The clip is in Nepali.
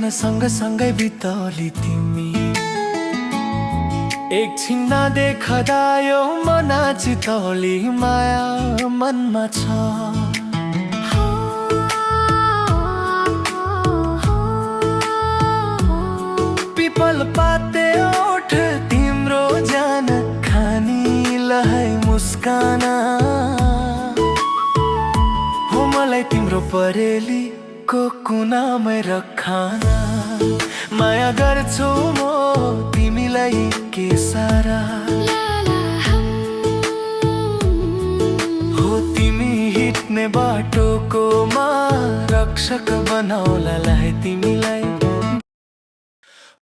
सँगसँगै बिताउली तिमी। एकछिन नदेखदा यो मन चितौली माया मनमा छ। पिपल पाते ओठ तिम्रो जान खानी लहै मुस्कान हो मलाई तिम्रो परेली को कुनामै रखाना। माया गर्छु म तिमीलाई के सारा हो तिमी हिट्ने बाटोको रक्षक बनाउला तिमीलाई।